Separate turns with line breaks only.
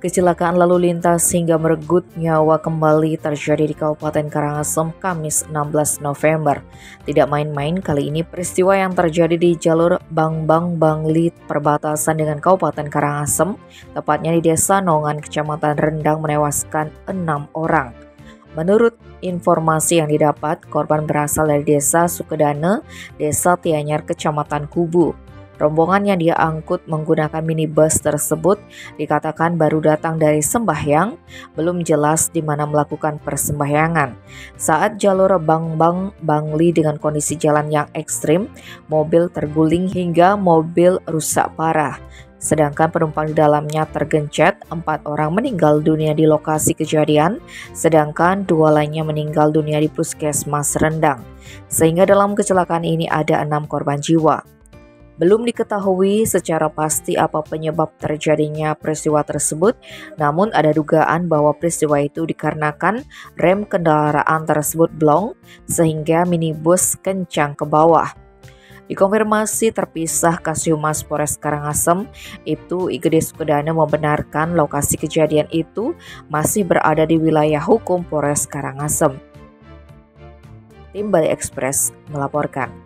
Kecelakaan lalu lintas hingga merenggut nyawa kembali terjadi di Kabupaten Karangasem Kamis 16 November. Tidak main-main, kali ini peristiwa yang terjadi di jalur Bangbang-Bangli perbatasan dengan Kabupaten Karangasem, tepatnya di Desa Nongan, Kecamatan Rendang, menewaskan 6 orang. Menurut informasi yang didapat, korban berasal dari Desa Sukedane, Desa Tianyar, Kecamatan Kubu. Rombongan yang dia angkut menggunakan minibus tersebut dikatakan baru datang dari sembahyang, belum jelas di mana melakukan persembahyangan. Saat jalur Bangbang-Bangli dengan kondisi jalan yang ekstrim, mobil terguling hingga mobil rusak parah. Sedangkan penumpang di dalamnya tergencet, 4 orang meninggal dunia di lokasi kejadian, sedangkan 2 lainnya meninggal dunia di Puskesmas Rendang. Sehingga dalam kecelakaan ini ada 6 korban jiwa. Belum diketahui secara pasti apa penyebab terjadinya peristiwa tersebut, namun ada dugaan bahwa peristiwa itu dikarenakan rem kendaraan tersebut blong sehingga minibus kencang ke bawah. Dikonfirmasi terpisah Kasihhumas Polres Karangasem, Ibtu Igede Sukedane membenarkan lokasi kejadian itu masih berada di wilayah hukum Polres Karangasem. Tim Bali Express melaporkan.